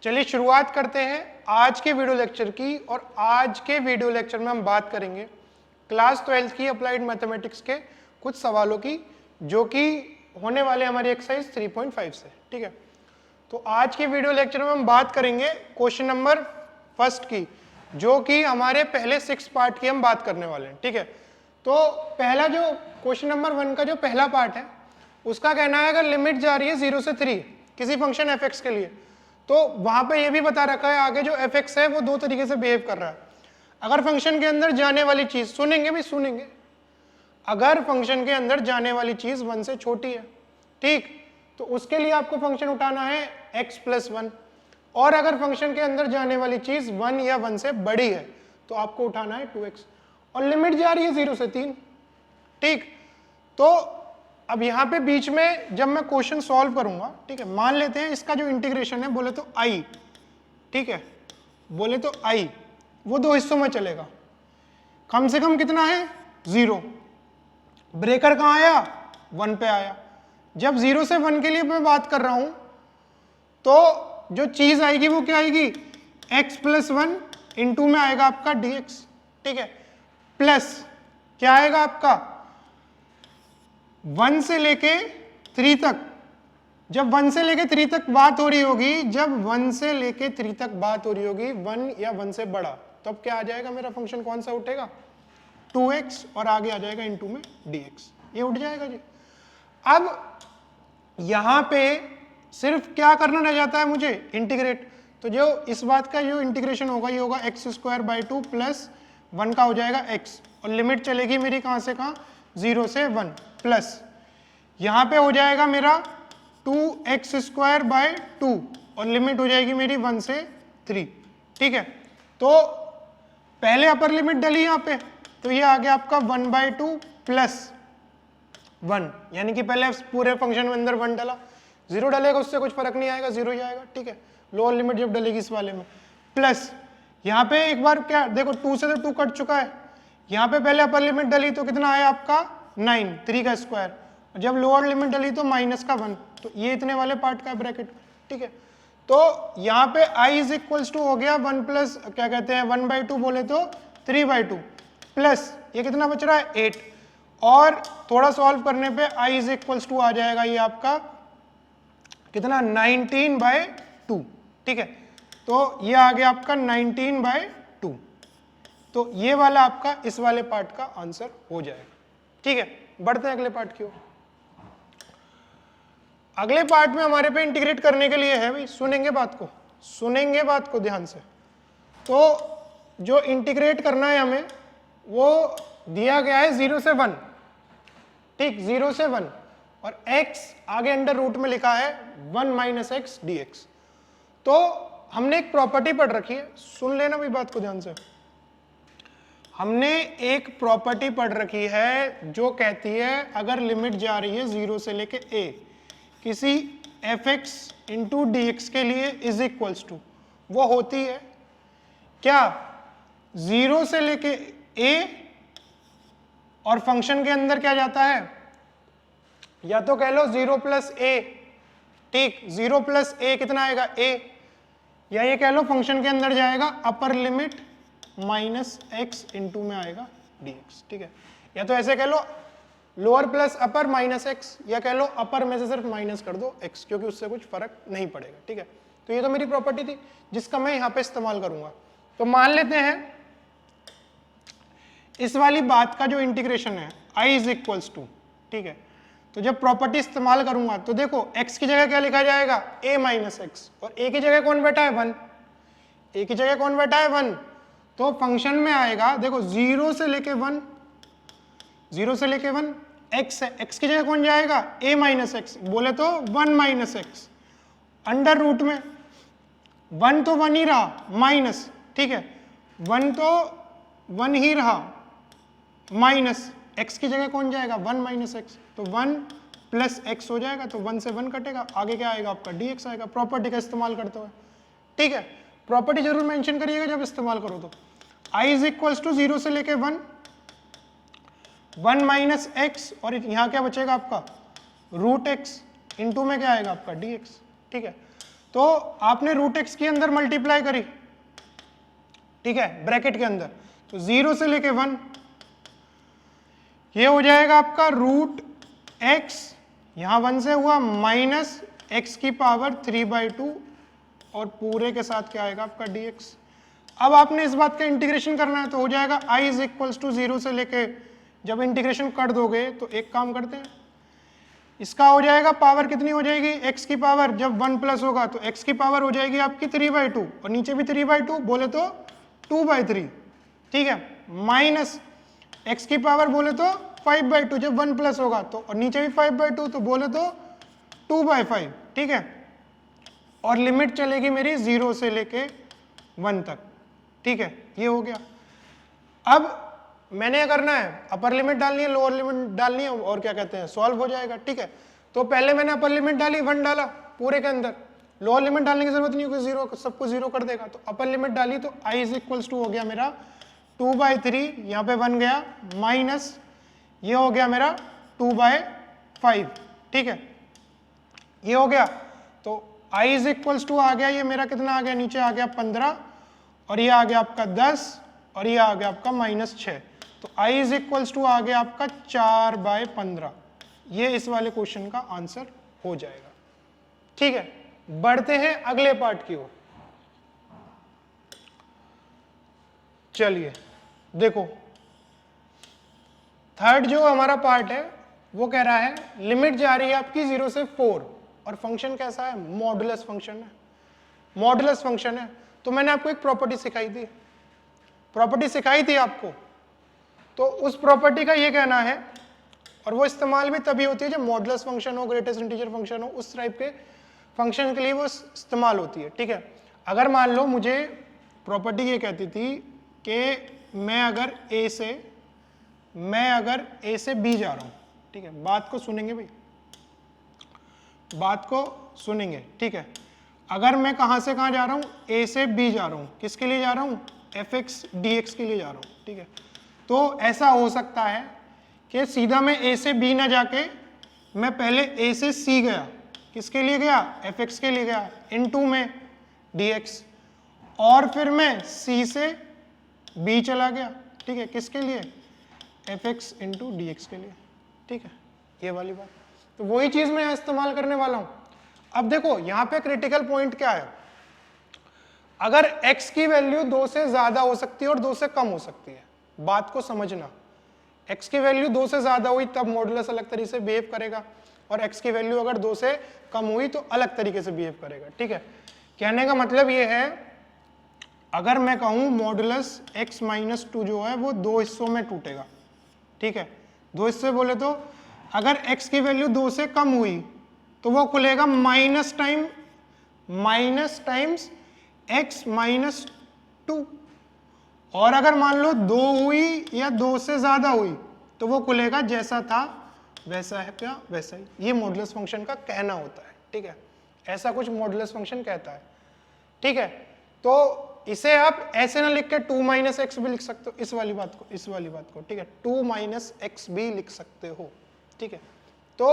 चलिए शुरुआत करते हैं आज के वीडियो लेक्चर की। और आज के वीडियो लेक्चर में हम बात करेंगे क्लास 12th की अप्लाइड मैथमेटिक्स के कुछ सवालों की, जो कि होने वाले हमारी एक्सरसाइज 3.5 से। ठीक है, तो आज के वीडियो लेक्चर में हम बात करेंगे क्वेश्चन नंबर फर्स्ट की, जो कि हमारे पहले 6 पार्ट की हम बात करने वाले हैं। ठीक है, तो पहला जो क्वेश्चन नंबर 1 का जो पहला पार्ट है, उसका कहना है अगर लिमिट जा रही है 0 से 3 किसी फंक्शन f(x) के लिए, तो वहां पे ये भी बता रखा है आगे जो f(x) है वो दो तरीके से बिहेव कर रहा है। अगर फंक्शन के अंदर जाने वाली चीज, सुनेंगे भी सुनेंगे, अगर फंक्शन के अंदर जाने वाली चीज 1 से छोटी है, ठीक, तो उसके लिए आपको फंक्शन उठाना है x + 1, और अगर फंक्शन के अंदर जाने वाली चीज 1 या 1 से बड़ी है तो आपको उठाना है 2x, और लिमिट जा रही है 0 से 3। ठीक, तो अब यहाँ पे बीच में जब मैं क्वेश्चन सॉल्व करूंगा, ठीक है, मान लेते हैं इसका जो इंटीग्रेशन है बोले तो i, ठीक है, बोले तो i वो दो हिस्सों में चलेगा। कम से कम कितना है 0, ब्रेकर कहाँ आया 1 पे आया। जब 0 से 1 के लिए मैं बात कर रहा हूं तो जो चीज आएगी वो क्या आएगी, x + 1 इंटू में आएगा आपका dx, ठीक है, प्लस क्या आएगा आपका 1 से लेके 3 तक। जब 1 से लेके 3 तक बात हो रही होगी, जब 1 से लेके 3 तक बात हो रही होगी 1 या 1 से बड़ा, तो अब क्या आ जाएगा मेरा फंक्शन, कौन सा उठेगा 2x, और आगे आ जाएगा इंटू में dx, ये उठ जाएगा जी। अब यहां पे सिर्फ क्या करना रह जाता है मुझे, इंटीग्रेट। तो जो इस बात का जो इंटीग्रेशन होगा ये होगा x² + 2 + 1 का हो जाएगा x, और लिमिट चलेगी मेरी कहां से कहां 0 से 1, प्लस यहां पे हो जाएगा मेरा 2x² / 2, और लिमिट हो जाएगी मेरी 1 से 3। ठीक है, तो पहले अपर लिमिट डली यहां पे, तो ये आ गया आपका 1/2 + 1, यानी कि पहले पूरे फंक्शन में अंदर 1 डाला, 0 डालेगा उससे कुछ फर्क नहीं आएगा, 0 ही आएगा। ठीक है, लोअर लिमिट जब डलेगी इस वाले में, प्लस यहाँ पे एक बार क्या देखो 2 से तो 2 कट चुका है, यहाँ पे पहले अपर लिमिट डली तो कितना आया आपका 9, 3 का स्क्वायर, जब लोअर लिमिट डली तो -1, तो ये इतने वाले पार्ट का ब्रैकेट। ठीक है, तो यहाँ पे i = हो गया 1 प्लस क्या कहते हैं 1/2 बोले तो 3/2, प्लस ये कितना बच रहा है 8, और थोड़ा सॉल्व करने पे i = आ जाएगा ये आपका कितना 19/2। ठीक है, तो ये आ गया आपका 19/2, तो ये वाला आपका इस वाले पार्ट का आंसर हो जाएगा। ठीक है, बढ़ते हैं अगले पार्ट की ओर। अगले पार्ट में हमारे पे इंटीग्रेट करने के लिए है भाई, सुनेंगे बात को, सुनेंगे बात को ध्यान से। तो जो इंटीग्रेट करना है हमें वो दिया गया है 0 से 1, ठीक, 0 से 1, और x आगे अंडर रूट में लिखा है 1 - x dx। तो हमने एक प्रॉपर्टी पढ़ रखी है, सुन लेना भाई बात को ध्यान से। हमने एक प्रॉपर्टी पढ़ रखी है जो कहती है अगर लिमिट जा रही है 0 से लेके a किसी f(x) * dx के लिए = वो होती है क्या 0 से लेके a, और फंक्शन के अंदर क्या जाता है, या तो कह लो 0 + a, ठीक, 0 + a कितना आएगा a, या ये कह लो फंक्शन के अंदर जाएगा अपर लिमिट -x इंटू में आएगा dx। ठीक है, या तो ऐसे कह लो लोअर प्लस अपर -x, या कह लो अपर में से सिर्फ माइनस कर दो x, क्योंकि उससे कुछ फर्क नहीं पड़ेगा। ठीक है, तो ये तो मेरी प्रॉपर्टी थी जिसका मैं यहाँ पे इस्तेमाल करूंगा। तो मान लेते हैं इस वाली बात का जो इंटीग्रेशन है i = ठीक है, तो जब प्रॉपर्टी इस्तेमाल करूंगा तो देखो x की जगह क्या लिखा जाएगा a - x, और a की जगह कौन बैठा है 1, a की जगह कौन बैठा है 1, तो फंक्शन में आएगा देखो 0 से लेके 1, 0 से लेके 1 x है, x की जगह कौन जाएगा a - x, बोले तो 1 - x, अंडर रूट में 1 तो 1 ही रहा माइनस, ठीक है, 1 तो 1 ही रहा माइनस, x की जगह कौन जाएगा 1 - x, तो 1 + x हो जाएगा, तो 1 से 1 कटेगा, आगे क्या आएगा आपका dx आएगा, प्रॉपर्टी का इस्तेमाल करते हुए। ठीक है, प्रॉपर्टी जरूर मेंशन करिएगा जब इस्तेमाल करो तो। i = 0 से लेके 1, 1 - x, और यहाँ क्या बचेगा आपका √x, इंटू में क्या आएगा आपका dx। ठीक है, तो आपने रूट एक्स के अंदर मल्टीप्लाई करी, ठीक है, ब्रैकेट के अंदर, तो 0 से लेके 1, ये हो जाएगा आपका रूट एक्स, यहां 1 से हुआ माइनस एक्स की पावर 3/2 और पूरे के साथ क्या आएगा आपका dx। अब आपने इस बात का इंटीग्रेशन करना है, तो हो जाएगा i इज इक्वल्स टू 0 से लेके, जब इंटीग्रेशन कर दोगे तो एक काम करते हैं, इसका हो जाएगा पावर कितनी हो जाएगी, x की पावर, जब 1 प्लस होगा तो x की पावर हो जाएगी आपकी 3/2 और नीचे भी 3/2, बोले तो 2/3, ठीक है, माइनस x की पावर बोले तो 5/2, जब 1 प्लस होगा तो, और नीचे भी 5/2 तो बोले तो 2/5, ठीक है, और लिमिट चलेगी मेरी 0 से लेके 1 तक, ठीक है, ये हो गया। अब मैंने क्या करना है, अपर लिमिट डालनी है, लोअर लिमिट डालनी है, और क्या कहते हैं, सॉल्व हो जाएगा, ठीक है। तो पहले मैंने अपर लिमिट डाली, 1 डाला पूरे के अंदर, लोअर लिमिट डालने की जरूरत नहीं, क्योंकि 0 सबको 0 कर देगा, तो अपर लिमिट डाली तो i इज इक्वल्स टू हो गया मेरा 2/3, यहाँ पे 1 गया, माइनस ये हो गया मेरा 2/5, ठीक है, ये हो गया। तो i इज इक्वल्स टू आ गया, ये मेरा कितना आ गया, नीचे आ गया 15, और ये आ गया आपका 10, और ये आ गया आपका -6, तो i इज इक्वल्स टू आ गया आपका 4/15। ये इस वाले क्वेश्चन का आंसर हो जाएगा, ठीक है। बढ़ते हैं अगले पार्ट की ओर। चलिए देखो, थर्ड जो हमारा पार्ट है वो कह रहा है लिमिट जा रही है आपकी 0 से 4, और फंक्शन कैसा है, मॉडुलस फंक्शन है, मॉडुलस फंक्शन है। तो मैंने आपको एक प्रॉपर्टी सिखाई थी आपको, तो उस प्रॉपर्टी का ये कहना है, और वो इस्तेमाल भी तभी होती है जब मॉडुलस फंक्शन हो, ग्रेटेस्ट इंटीजर फंक्शन हो, उस टाइप के फंक्शन के लिए वो इस्तेमाल होती है, ठीक है। अगर मान लो मुझे प्रॉपर्टी ये कहती थी कि मैं अगर ए से बी जा रहा हूं, ठीक है, बात को सुनेंगे भाई, बात को सुनेंगे, ठीक है। अगर मैं कहां से कहां जा रहा हूं, ए से बी जा रहा हूं, किसके लिए जा रहा हूं, fx dx के लिए जा रहा हूं, ठीक है। तो ऐसा हो सकता है कि सीधा मैं ए से बी ना जाके मैं पहले ए से सी गया, किसके लिए गया, fx के लिए गया, इनटू में dx, और फिर मैं सी से बी चला गया, ठीक है, किसके लिए, fx इंटू dx के लिए, ठीक है, ये वाली बात। तो वही चीज मैं इस्तेमाल करने वाला हूं। अब देखो यहां पे क्रिटिकल पॉइंट क्या है, अगर x की वैल्यू 2 से ज्यादा हो सकती है और 2 से कम हो सकती है, बात को समझना, x की वैल्यू 2 से ज्यादा हुई तब मॉडुलस अलग तरीके से बिहेव करेगा, और x की वैल्यू अगर 2 से कम हुई तो अलग तरीके से बिहेव करेगा, ठीक है। कहने का मतलब ये है, अगर मैं कहूं मॉडुलस x-2 जो है वो 2 हिस्सों में टूटेगा, ठीक है, 2 हिस्से बोले तो अगर x की वैल्यू 2 से कम हुई तो वो खुलेगा माइनस टाइम्स x-2, और अगर मान लो 2 हुई या 2 से ज्यादा हुई तो वो खुलेगा जैसा था वैसा है, क्या वैसा ही। ये मॉडुलस फंक्शन का कहना होता है, ठीक है, ऐसा कुछ मॉडुलस फंक्शन कहता है, ठीक है। तो इसे आप ऐसे ना लिख के 2 - x भी लिख सकते हो, इस वाली बात को, ठीक है, 2 - x भी लिख सकते हो, ठीक है। तो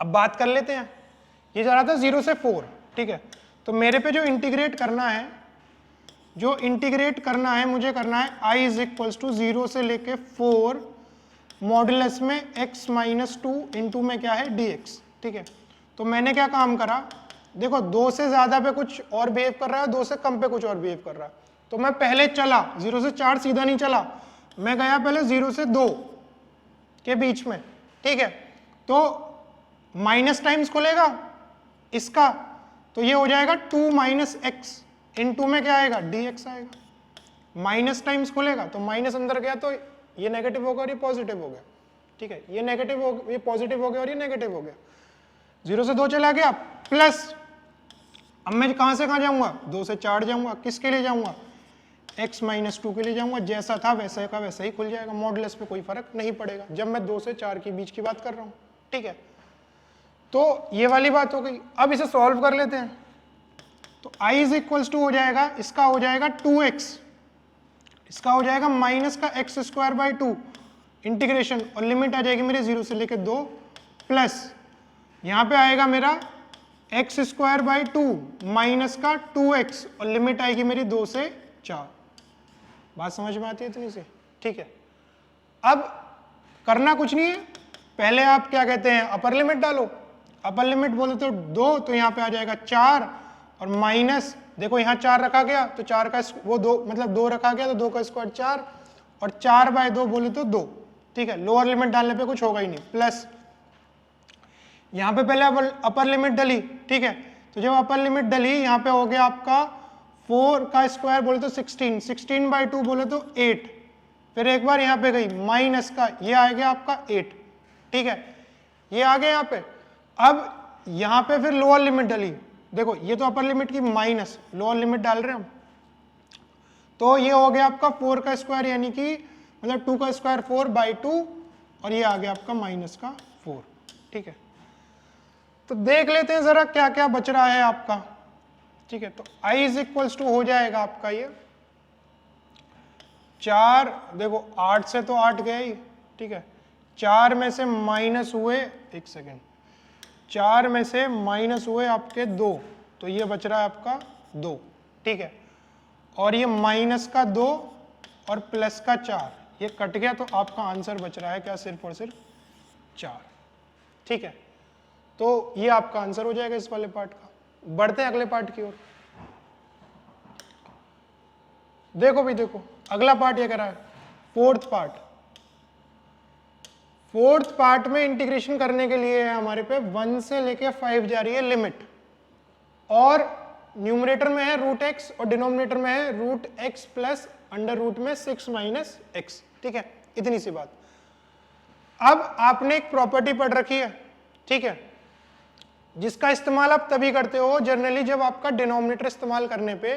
अब बात कर लेते हैं, ये जा रहा था 0 से 4, ठीक है। तो मेरे पे जो इंटीग्रेट करना है, मुझे करना है i इज इक्वल्स टू 0 से लेके 4 मॉडुलस में x-2 इंटू में क्या है dx, ठीक है। तो मैंने क्या काम करा, देखो 2 से ज्यादा पे कुछ और बिहेव कर रहा है, 2 से कम पे कुछ और बिहेव कर रहा है, तो मैं पहले चला 0 से 4 सीधा नहीं चला, मैं गया पहले 0 से 2 के बीच में, ठीक है। तो माइनस टाइम्स खुलेगा इसका, तो ये हो जाएगा 2 - x, इनटू में क्या आएगा, dx आएगा, माइनस टाइम्स खुलेगा तो माइनस अंदर गया तो ये नेगेटिव होगा और ये पॉजिटिव हो गया, ठीक है, ये पॉजिटिव हो गया और ये नेगेटिव हो गया, 0 से 2 चला गया, प्लस अब मैं कहां से कहां जाऊंगा, 2 से 4 जाऊंगा, किसके लिए जाऊंगा, x-2 के लिए जाऊंगा, जैसा था वैसा का वैसा ही खुल जाएगा, मॉडुलस पे कोई फर्क नहीं पड़ेगा जब मैं 2 से 4 के बीच की बात कर रहा हूं, ठीक है। तो ये वाली बात हो गई। अब इसे सॉल्व कर लेते हैं, तो i इज इक्वल्स टू हो जाएगा, इसका हो जाएगा 2x, इसका हो जाएगा माइनस का x²/2 इंटीग्रेशन, और लिमिट आ जाएगी मेरी 0 से लेके 2, प्लस यहाँ पे आएगा मेरा एक्स स्क्वायर बाई 2 माइनस का 2x और लिमिट आएगी मेरी 2 से 4। बात समझ में आती है इतनी से? ठीक है, अब करना कुछ नहीं है, पहले आप क्या कहते हैं अपर लिमिट डालो। अपर लिमिट बोले तो 2, तो यहाँ पे आ जाएगा 4 और माइनस, देखो यहाँ 4 रखा गया तो 4 का वो 2 मतलब 2 रखा गया तो 2 का स्क्वायर 4 और 4 बाय 2 बोले तो 2। ठीक है, लोअर लिमिट डालने पे कुछ होगा ही नहीं, प्लस यहाँ पे पहले अपर लिमिट डली। ठीक है, तो जब अपर लिमिट डली यहाँ पे हो गया आपका 4 का स्क्वायर बोले तो 16, 16 बाई 2 बोले तो 8, फिर एक बार यहाँ पे गई माइनस का, ये आ गया आपका 8। ठीक है, ये आ गया यहाँ पे। अब यहाँ पे फिर लोअर लिमिट डली, देखो ये तो अपर लिमिट की माइनस, लोअर लिमिट डाल रहे हैं हम, तो ये हो गया आपका 4 का स्क्वायर यानी कि मतलब 2 का स्क्वायर 4 बाई 2 और ये आ गया आपका माइनस का 4। ठीक है, तो देख लेते हैं जरा क्या क्या बच रहा है आपका। ठीक है, तो i इज इक्वल्स टू हो जाएगा आपका ये 4, देखो 8 से तो 8 गया ही। ठीक है, 4 में से माइनस हुए, एक सेकेंड, 4 में से माइनस हुए आपके 2, तो ये बच रहा है आपका 2। ठीक है, और ये माइनस का 2 और प्लस का 4, ये कट गया तो आपका आंसर बच रहा है क्या, सिर्फ और सिर्फ 4। ठीक है, तो ये आपका आंसर हो जाएगा इस वाले पार्ट का। बढ़ते हैं अगले पार्ट की ओर। देखो भाई देखो, अगला पार्ट ये कह रहा है फोर्थ पार्ट। फोर्थ पार्ट में इंटीग्रेशन करने के लिए है हमारे पे 1 से लेके 5 जा रही है लिमिट, और न्यूमरेटर में है रूट एक्स और डिनोमिनेटर में है root X plus under root में 6 माइनस एक्स। ठीक है, इतनी सी बात। अब आपने एक प्रॉपर्टी पढ़ रखी है, ठीक है, जिसका इस्तेमाल आप तभी करते हो जनरली जब आपका डिनोमिनेटर इस्तेमाल करने पे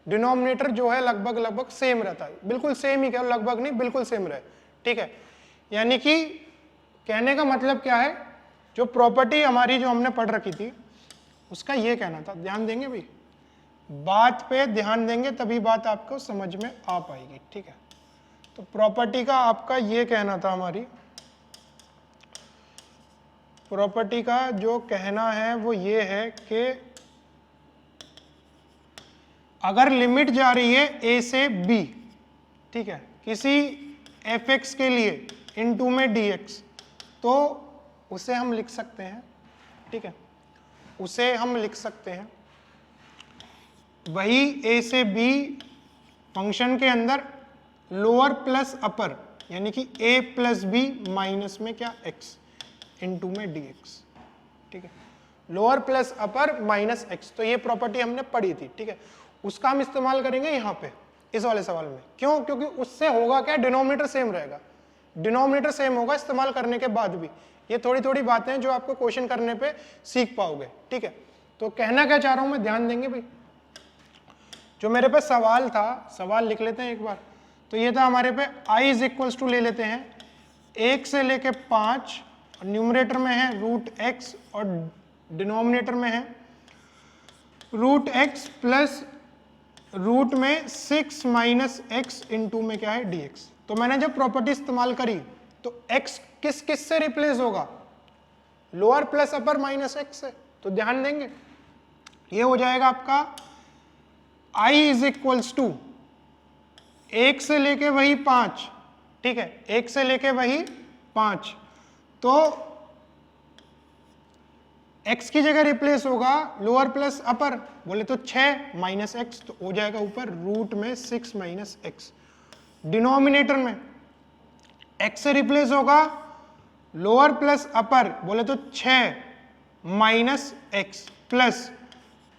डिनोमिनेटर जो है लगभग सेम रहता है, बिल्कुल सेम ही कहो, लगभग नहीं बिल्कुल सेम रहे। ठीक है, यानी कि कहने का मतलब क्या है, जो प्रॉपर्टी हमारी जो हमने पढ़ रखी थी उसका ये कहना था, ध्यान देंगे भाई, बात पे ध्यान देंगे तभी बात आपको समझ में आ पाएगी। ठीक है, तो प्रॉपर्टी का आपका ये कहना था, हमारी प्रॉपर्टी का जो कहना है वो ये है कि अगर लिमिट जा रही है a से b, ठीक है, किसी fx के लिए इनटू में dx, तो उसे हम लिख सकते हैं, ठीक है, उसे हम लिख सकते हैं वही a से b फंक्शन के अंदर लोअर प्लस अपर, यानी कि a प्लस बी माइनस में क्या x इनटू में dx। ठीक है, लोअर प्लस अपर माइनस x, तो ये प्रॉपर्टी हमने पढ़ी थी। ठीक है, उसका हम इस्तेमाल करेंगे यहाँ पे इस वाले सवाल में। क्यों? क्योंकि उससे होगा क्या, डिनोमिनेटर सेम रहेगा, डिनोमिनेटर सेम होगा इस्तेमाल करने के बाद भी। ये थोड़ी थोड़ी बातें जो आपको क्वेश्चन करने पे सीख पाओगे। ठीक है, तो कहना क्या चाह रहा हूं मैं, ध्यान देंगे भाई। जो मेरे पे सवाल था, सवाल लिख लेते हैं एक बार। तो ये था हमारे पे i इज इक्वल्स टू ले लेते हैं 1 से लेके 5, और न्यूमरेटर में है रूट एक्स और डिनोमिनेटर में है रूट एक्स प्लस रूट में 6 माइनस एक्स इनटू में क्या है dx। तो मैंने जब प्रॉपर्टी इस्तेमाल करी तो x किस किस से रिप्लेस होगा, लोअर प्लस अपर माइनस एक्स से। तो ध्यान देंगे, ये हो जाएगा आपका i इज इक्वल्स टू 1 से लेके वही 5, ठीक है, 1 से लेके वही 5, तो x की जगह रिप्लेस होगा लोअर प्लस अपर, बोले तो 6 माइनस एक्स, तो हो जाएगा ऊपर रूट में 6 माइनस एक्स। डिनोमिनेटर में x से रिप्लेस होगा लोअर प्लस अपर, बोले तो 6 माइनस एक्स प्लस,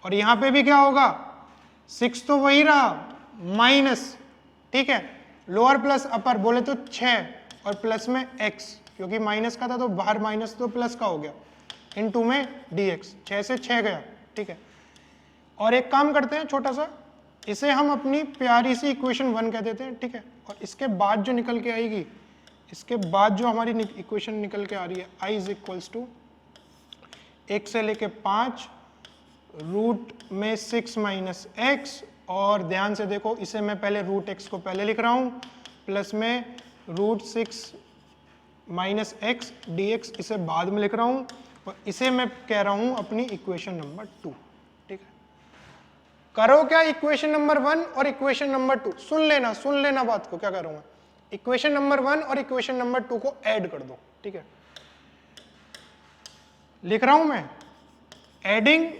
और यहां पे भी क्या होगा 6 तो वही रहा माइनस, ठीक है, लोअर प्लस अपर बोले तो 6 और प्लस में x, क्योंकि माइनस का था तो बाहर माइनस तो प्लस का हो गया, इनटू में dx, 6 से 6 गया। ठीक है, और एक काम करते हैं छोटा सा, इसे हम अपनी प्यारी सी इक्वेशन 1 कह देते हैं। ठीक है, और इसके बाद जो निकल के आएगी, इसके बाद जो हमारी इक्वेशन निकल के आ रही है i इज इक्वल्स टू 1 से लेके 5 रूट में 6 माइनस एक्स, और ध्यान से देखो इसे मैं पहले रूट एक्स को पहले लिख रहा हूं, प्लस में रूट 6 माइनस एक्स dx इसे बाद में लिख रहा हूं, इसे मैं कह रहा हूं अपनी इक्वेशन नंबर 2। ठीक है, करो क्या इक्वेशन नंबर 1 और इक्वेशन नंबर 2, सुन लेना बात को, क्या कर रहा हूं मैं, इक्वेशन नंबर 1 और इक्वेशन नंबर 2 को ऐड कर दो। ठीक है, लिख रहा हूं मैं, एडिंग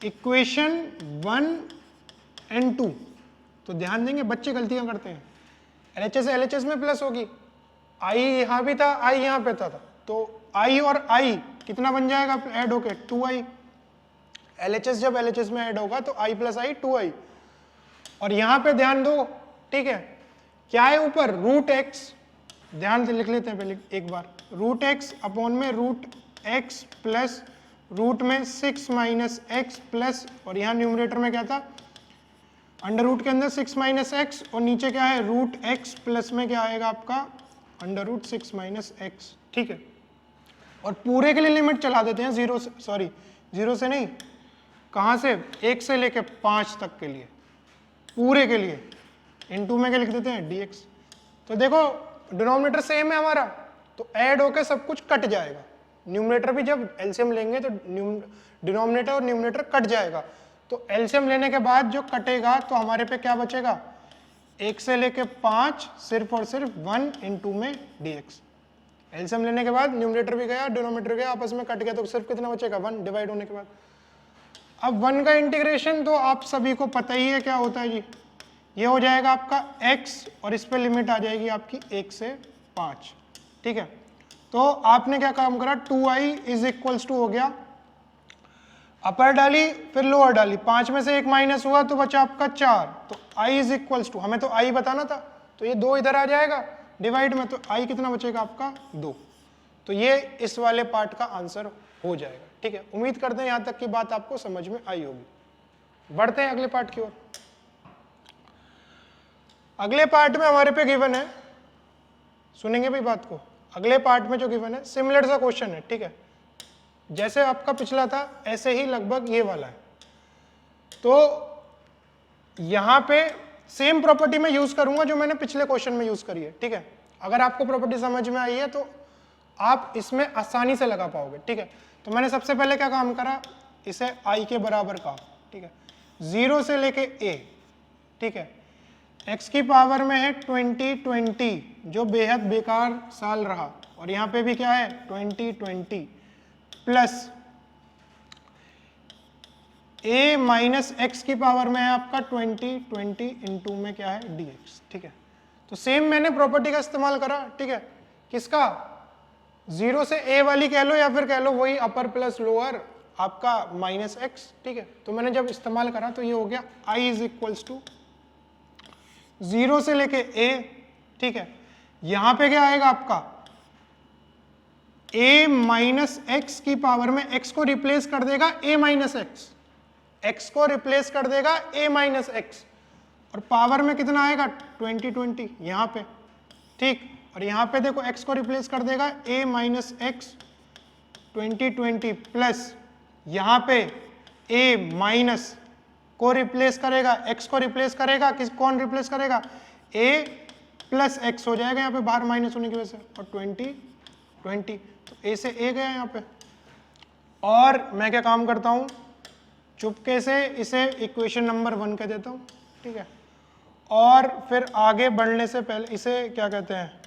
इक्वेशन 1 एंड 2। तो ध्यान देंगे, बच्चे गलतियां करते हैं, LHS LHS में प्लस होगी, आई यहां भी था, आई यहां पे था, तो आई और आई कितना बन जाएगा ऐड होके 2i। LHS जब LHS में ऐड होगा तो i प्लस आई 2i। और यहां पे ध्यान दो, ठीक है, क्या है ऊपर रूट एक्स, ध्यान से लिख लेते हैं पहले एक बार, रूट एक्स अपॉन में रूट एक्स प्लस रूट में 6 माइनस एक्स प्लस, और यहाँ न्यूमरेटर में क्या था, अंडर रूट के अंदर 6 माइनस एक्स, और नीचे क्या है रूट एक्स प्लस में क्या आएगा आपका अंडर रूट 6 माइनस एक्स। ठीक है, और पूरे के लिए लिमिट चला देते हैं जीरो से, सॉरी जीरो से नहीं, कहाँ से, 1 से लेके 5 तक के लिए, पूरे के लिए इनटू में क्या लिख देते हैं dx। तो देखो डिनोमिनेटर सेम है हमारा, तो ऐड होके सब कुछ कट जाएगा, न्यूमरेटर भी जब एलसीएम लेंगे तो डिनोमिनेटर और न्यूमरेटर कट जाएगा, तो एलसीएम लेने के बाद जो कटेगा तो हमारे पे क्या बचेगा, 1 से लेके 5 सिर्फ और सिर्फ 1 इनटू में dx। एलसीएम लेने के बाद न्यूमरेटर भी गया डिनोमिनेटर गया, आपस में कट गया, तो सिर्फ कितना बचेगा 1 डिवाइड होने के बाद। अब 1 का इंटीग्रेशन तो आप सभी को पता ही है क्या होता है जी, ये हो जाएगा आपका x और इस पे लिमिट आ जाएगी आपकी 1 से 5। ठीक है, तो आपने क्या काम करा, 2i इज इक्वल्स टू हो गया, अपर डाली फिर लोअर डाली, 5 में से 1 माइनस हुआ तो बचा आपका 4, तो i इज इक्वल्स टू, हमें तो i बताना था, तो ये 2 इधर आ जाएगा डिवाइड में, तो i कितना बचेगा आपका 2। तो ये इस वाले पार्ट का आंसर हो जाएगा। ठीक है, उम्मीद करते हैं यहां तक की बात आपको समझ में आई होगी। बढ़ते हैं अगले पार्ट की ओर। अगले पार्ट में हमारे पे गिवन है, सुनेंगे भी बात को, अगले पार्ट में जो गिवन है सिमिलर सा क्वेश्चन है। ठीक है, जैसे आपका पिछला था ऐसे ही लगभग ये वाला है, तो यहां पे सेम प्रॉपर्टी में यूज करूंगा जो मैंने पिछले क्वेश्चन में यूज करी है। ठीक है, अगर आपको प्रॉपर्टी समझ में आई है तो आप इसमें आसानी से लगा पाओगे। ठीक है, तो मैंने सबसे पहले क्या काम करा, इसे i के बराबर कहा। ठीक है, 0 से लेके a। ठीक है, x की पावर में है 2020 जो बेहद बेकार साल रहा, और यहाँ पे भी क्या है 2020 प्लस a माइनस एक्स की पावर में है आपका 2020 इंटू में क्या है dx। ठीक है, तो सेम मैंने प्रॉपर्टी का इस्तेमाल करा। ठीक है, किसका, 0 से a वाली कह लो या फिर कह लो वही अपर प्लस लोअर आपका माइनस एक्स। ठीक है, तो मैंने जब इस्तेमाल करा तो ये हो गया i इज इक्वल्स टू 0 से लेके a। ठीक है, यहां पे क्या आएगा आपका a माइनस एक्स की पावर में x को रिप्लेस कर देगा a माइनस एक्स, x को रिप्लेस कर देगा a माइनस एक्स, और पावर में कितना आएगा 2020 यहां पे। ठीक, और यहां पे देखो x को रिप्लेस कर देगा a माइनस एक्स 2020 प्लस यहां पे a माइनस को रिप्लेस करेगा, x को रिप्लेस करेगा, कौन रिप्लेस करेगा, a प्लस एक्स हो जाएगा यहाँ पे बाहर माइनस होने की वजह से, और 20 तो a से a गया यहाँ पे। और मैं क्या काम करता हूँ, चुपके से इसे इक्वेशन नंबर 1 कह देता हूँ। ठीक है, और फिर आगे बढ़ने से पहले इसे क्या कहते हैं,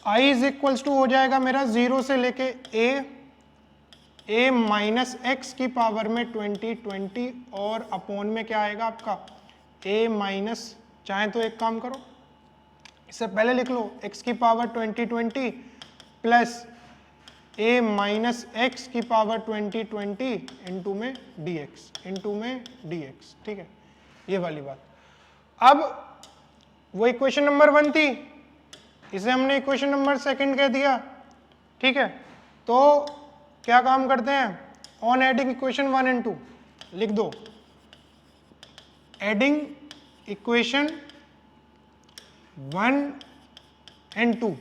i इज इक्वल्स टू हो जाएगा मेरा 0 से लेके a माइनस एक्स की पावर में 2020, और अपॉन में क्या आएगा आपका a माइनस, चाहे तो एक काम करो इससे पहले लिख लो x की power 2020 plus a minus x की पावर 2020 इंटू में dx। ठीक है, ये वाली बात। अब वो इक्वेशन नंबर 1 थी, इसे हमने इक्वेशन नंबर 2 कह दिया। ठीक है, तो क्या काम करते हैं, ऑन एडिंग इक्वेशन 1 एंड 2 लिख दो, एडिंग इक्वेशन 1 एंड 2,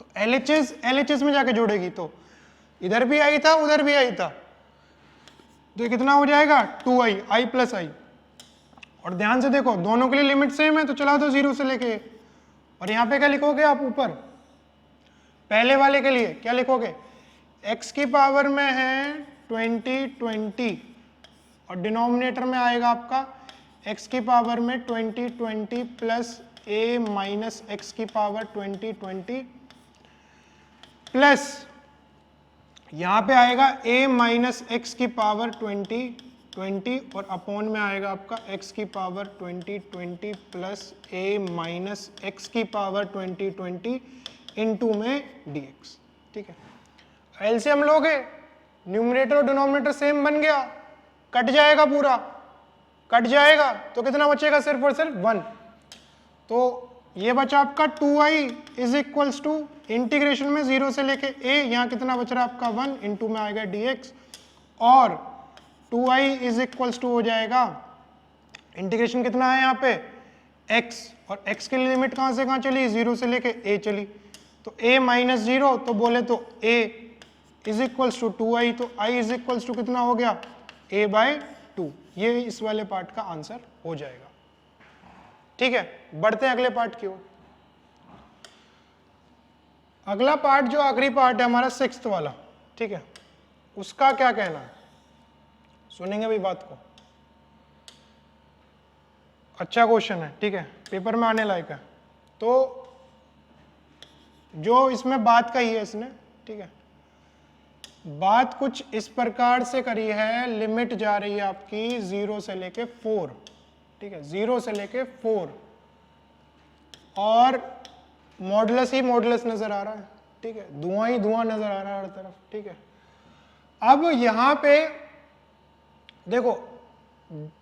तो LHS में जाके जोड़ेगी, तो इधर भी आई था उधर भी आई था, तो ये कितना हो जाएगा 2i, i प्लस आई। और ध्यान से देखो दोनों के लिए लिमिट सेम है, तो चला दो 0 से लेके, और यहाँ पे क्या लिखोगे आप ऊपर पहले वाले के लिए क्या लिखोगे, x की पावर में है 20 और डिनोमिनेटर में आएगा आपका x की पावर में 20 प्लस a माइनस एक्स की पावर 20 प्लस यहां पे आएगा a माइनस एक्स की पावर 20 और अपॉन में आएगा आपका x की power 20 plus a minus x की पावर 20 इनटू में dx। ठीक है, एलसीएम लोगे, न्यूमरेटर और डिनोमिनेटर सेम बन गया, कट जाएगा, पूरा कट जाएगा, तो कितना बचेगा, सिर्फ और सिर्फ 1। तो ये बचा आपका 2i is equals to integration में 0 से लेके a, यहाँ कितना बच रहा है आपका 1 इंटू में आएगा dx, और 2i इज इक्वल्स टू हो जाएगा इंटीग्रेशन कितना है यहाँ पे x, और x की लिमिट कहाँ से कहाँ चली, 0 से लेके a चली, तो a माइनस 0, तो बोले तो a is equals to 2i, तो i इज इक्वल्स टू कितना हो गया, a बाय 2। ये इस वाले पार्ट का आंसर हो जाएगा। ठीक है, बढ़ते हैं अगले पार्ट की ओर। अगला पार्ट जो आखिरी पार्ट है हमारा 6th वाला, ठीक है, उसका क्या कहना है, सुनेंगे भाई बात को। अच्छा क्वेश्चन है, ठीक है, पेपर में आने लायक है। तो जो इसमें बात कही है इसने, ठीक है, बात कुछ इस प्रकार से करी है, लिमिट जा रही है आपकी 0 से लेके 4, ठीक है, 0 से लेके 4, और मॉडुलस ही मॉडुलस नजर आ रहा है, ठीक है, धुआं ही धुआं नजर आ रहा है हर तरफ। ठीक है, अब यहां पे देखो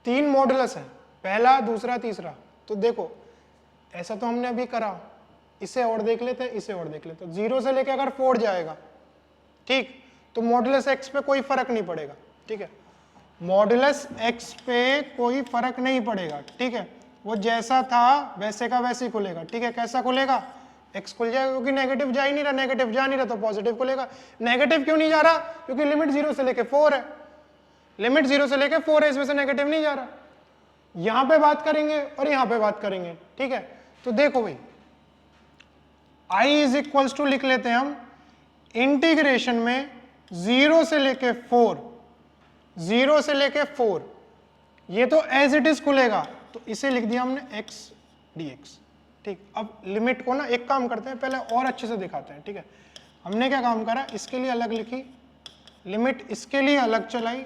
3 मॉडुलस है, पहला, दूसरा, तीसरा। तो देखो ऐसा तो हमने अभी करा, इसे और देख लेते हैं, इसे और देख लेते हैं। 0 से लेके अगर 4 जाएगा, ठीक, तो मॉडुलस x पे कोई फर्क नहीं पड़ेगा। ठीक है, मॉडुलस x पे कोई फर्क नहीं पड़ेगा। ठीक है, वो जैसा था वैसे का वैसे ही खुलेगा। ठीक है, कैसा खुलेगा, x खुल जाएगा, क्योंकि नेगेटिव जा ही नहीं रहा, नेगेटिव जा नहीं रहा तो पॉजिटिव खुलेगा। नेगेटिव क्यों नहीं जा रहा, क्योंकि लिमिट 0 से लेके 4 है, लिमिट 0 से लेके 4 है, इसमें से नेगेटिव नहीं जा रहा। यहां पे बात करेंगे और यहां पे बात करेंगे। ठीक है, तो देखो भाई i इज इक्वल्स टू लिख लेते हैं हम इंटीग्रेशन में 0 से लेके 4, 0 से लेके 4, ये तो एज इट इज खुलेगा, तो इसे लिख दिया हमने x dx। ठीक, अब लिमिट को ना एक काम करते हैं, पहले और अच्छे से दिखाते हैं। ठीक है, हमने क्या काम करा, इसके लिए अलग लिखी लिमिट, इसके लिए अलग चलाई,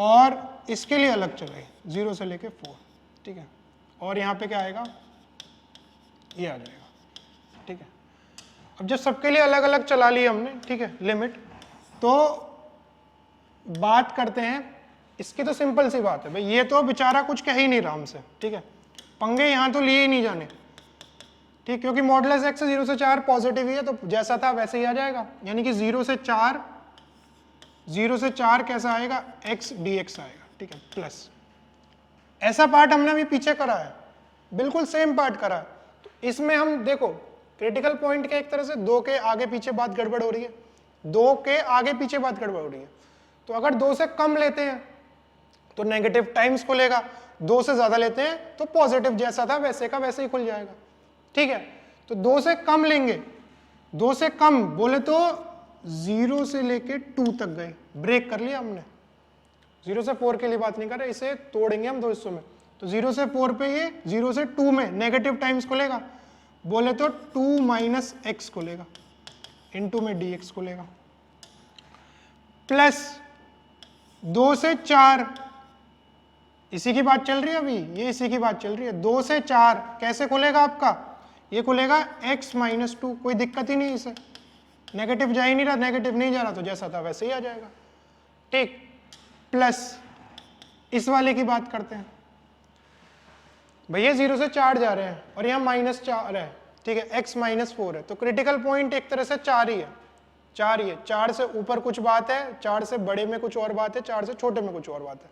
और इसके लिए अलग चलाई 0 से लेके 4। ठीक है, और यहाँ पे क्या आएगा, ये आ जाएगा। ठीक है, अब जब सबके लिए अलग अलग चला लिया हमने, ठीक है, लिमिट, तो बात करते हैं इसकी। तो सिंपल सी बात है भाई, ये तो बेचारा कुछ कह ही नहीं रहा हमसे। ठीक है, पंगे यहाँ तो लिए ही नहीं जाने। ठीक, क्योंकि मॉडुलस x 0 से 4 पॉजिटिव ही है, तो जैसा था वैसे ही आ जाएगा, यानी कि 0 से 4 कैसा आएगा, x dx आएगा। ठीक है, प्लस ऐसा पार्ट हमने अभी पीछे करा है, बिल्कुल सेम पार्ट करा है। तो इसमें हम देखो क्रिटिकल पॉइंट के एक तरह से 2 के आगे पीछे बात गड़बड़ हो रही है, 2 के आगे पीछे बात गड़बड़ हो रही है। तो अगर 2 से कम लेते हैं तो नेगेटिव टाइम्स खुलेगा, 2 से ज्यादा लेते हैं तो पॉजिटिव जैसा था वैसे का वैसे ही खुल जाएगा। ठीक है, तो 2 से कम लेंगे, 2 से कम बोले तो 0 से लेके 2 तक गए, ब्रेक कर लिया हमने। 0 से 4 के लिए बात नहीं कर रहे, इसे तोड़ेंगे हम 2 हिस्सों में। तो 0 से 4 पे ये 0 से 2 में नेगेटिव टाइम्स खुलेगा, बोले तो 2 माइनस एक्स खुलेगा, इनटू में dx खुलेगा, प्लस 2 से 4, इसी की बात चल रही है अभी, ये इसी की बात चल रही है। 2 से 4 कैसे खुलेगा आपका, ये खुलेगा x माइनस 2, कोई दिक्कत ही नहीं, इसे नेगेटिव जा ही नहीं रहा, नेगेटिव नहीं जा रहा, तो जैसा था वैसे ही आ जाएगा। ठीक, प्लस इस वाले की बात करते हैं, भैया 0 से 4 जा रहे हैं और यहाँ -4 है। ठीक है, x माइनस 4 है, तो क्रिटिकल पॉइंट एक तरह से 4 ही है, 4 ही है। 4 से ऊपर कुछ बात है, 4 से बड़े में कुछ और बात है, 4 से छोटे में कुछ और बात है।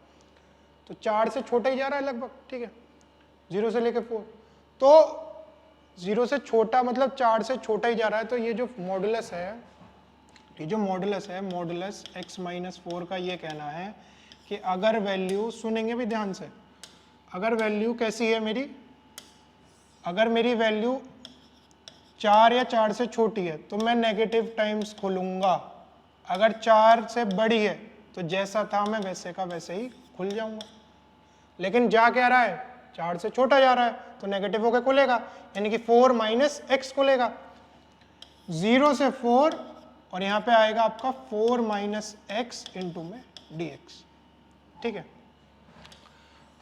तो 4 से छोटा ही जा रहा है लगभग। ठीक है, 0 से लेके 4, तो 0 से छोटा मतलब 4 से छोटा ही जा रहा है। तो ये जो मॉडुलस है, ये जो मॉडुलस है, मॉडुलस x माइनस 4 का ये कहना है कि अगर वैल्यू, सुनेंगे भी ध्यान से, अगर वैल्यू कैसी है मेरी अगर मेरी वैल्यू 4 या 4 से छोटी है तो मैं नेगेटिव टाइम्स खोलूंगा, अगर 4 से बड़ी है तो जैसा था मैं वैसे का वैसे ही खुल जाऊंगा। लेकिन जा क्या रहा है, 4 से छोटा जा रहा है तो नेगेटिव होकर खुलेगा, यानी कि 4 माइनस एक्स खुलेगा। 0 से 4 और यहाँ पे आएगा आपका 4 माइनस एक्स इंटू में dx। ठीक है,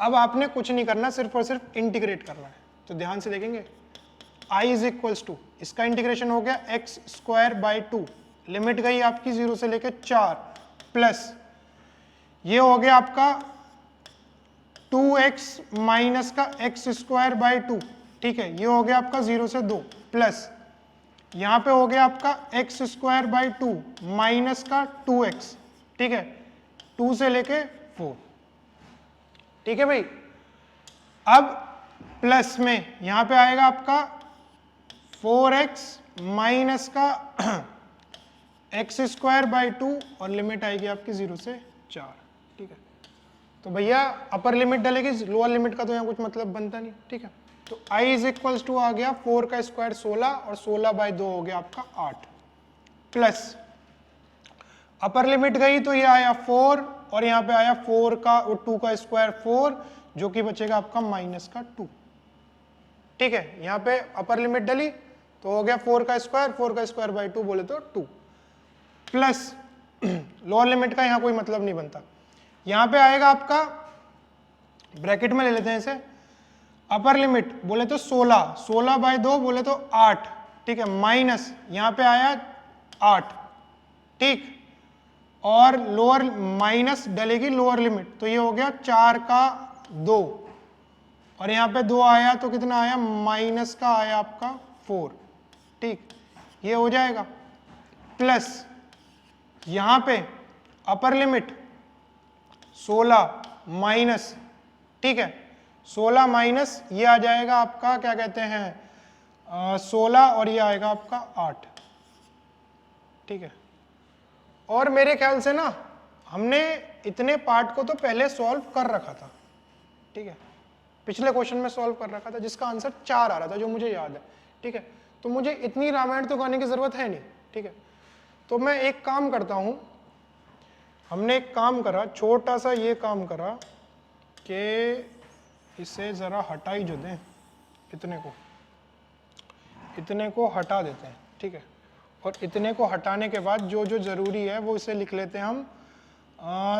अब आपने कुछ नहीं करना, सिर्फ और सिर्फ इंटीग्रेट करना है। तो ध्यान से देखेंगे, i इज इक्वल्स टू, इसका इंटीग्रेशन हो गया एक्स स्क्वायर बाई 2, लिमिट गई आपकी 0 से लेके 4, प्लस ये हो गया आपका 2x माइनस का एक्स स्क्वायर बाई 2। ठीक है, ये हो गया आपका 0 से 2, प्लस यहाँ पे हो गया आपका एक्स स्क्वायर बाई 2 माइनस का 2x। ठीक है, 2 से लेके 4। ठीक है भाई, अब प्लस में यहां पे आएगा आपका 4x माइनस का एक्स स्क्वायर बाई 2 और लिमिट आएगी आपकी 0 से 4। ठीक है, तो भैया अपर लिमिट डलेगी, लोअर लिमिट का तो यहाँ कुछ मतलब बनता नहीं। ठीक है, तो i इज इक्वल्स टू आ गया 4 का स्क्वायर 16 और 16 बाई 2 हो गया आपका 8, प्लस अपर लिमिट गई तो ये आया 4 और यहाँ पे आया 4 का और 2 का स्क्वायर 4, जो कि बचेगा आपका माइनस का 2। ठीक है, यहाँ पे अपर लिमिट डली तो हो गया 4 का स्क्वायर बाई 2 बोले तो 2, प्लस लोअर लिमिट का यहाँ कोई मतलब नहीं बनता। यहाँ पे आएगा आपका, ब्रैकेट में ले लेते हैं इसे, अपर लिमिट बोले तो 16, 16 बाई 2 बोले तो 8। ठीक है, माइनस यहाँ पे आया 8। ठीक, और लोअर माइनस डलेगी लोअर लिमिट, तो ये हो गया 4 का 2 और यहाँ पे 2 आया तो कितना आया, माइनस का आया आपका 4। ठीक, ये हो जाएगा, प्लस यहाँ पे अपर लिमिट 16 माइनस, ठीक है 16 माइनस ये आ जाएगा आपका क्या कहते हैं 16 और ये आएगा आपका 8। ठीक है, और मेरे ख्याल से ना हमने इतने पार्ट को तो पहले सॉल्व कर रखा था। ठीक है, पिछले क्वेश्चन में सॉल्व कर रखा था जिसका आंसर 4 आ रहा था, जो मुझे याद है। ठीक है, तो मुझे इतनी रामायण तो गाने की जरूरत है नहीं। ठीक है, तो मैं एक काम करता हूं, हमने एक काम करा, छोटा सा ये काम करा कि इसे जरा हटा ही जो दें, इतने को हटा देते हैं। ठीक है, और इतने को हटाने के बाद जो जो जरूरी है वो इसे लिख लेते हैं हम।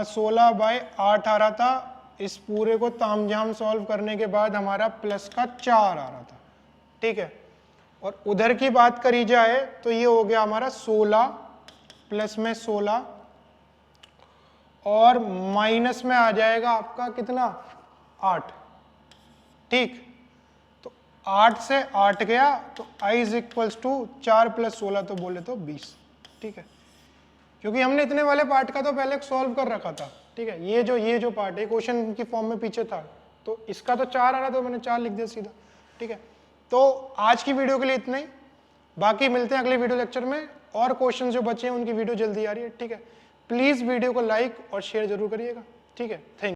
16 बाई 8 आ रहा था, इस पूरे को तामझाम सॉल्व करने के बाद हमारा प्लस का 4 आ रहा था। ठीक है, और उधर की बात करी जाए तो ये हो गया हमारा 16 प्लस में 16 और माइनस में आ जाएगा आपका कितना 8। ठीक, तो 8 से 8 गया तो i is equals to 4 plus 16 तो बोले तो 20। ठीक है, क्योंकि हमने इतने वाले पार्ट का तो पहले सॉल्व कर रखा था। ठीक है, ये जो पार्ट है क्वेश्चन की फॉर्म में पीछे था, तो इसका तो 4 आ रहा था, मैंने 4 लिख दिया सीधा। ठीक है, तो आज की वीडियो के लिए इतना ही, बाकी मिलते हैं अगले वीडियो लेक्चर में, और क्वेश्चन जो बचे हैं उनकी वीडियो जल्दी आ रही है। ठीक है, प्लीज वीडियो को लाइक और शेयर जरूर करिएगा। ठीक है, थैंक यू।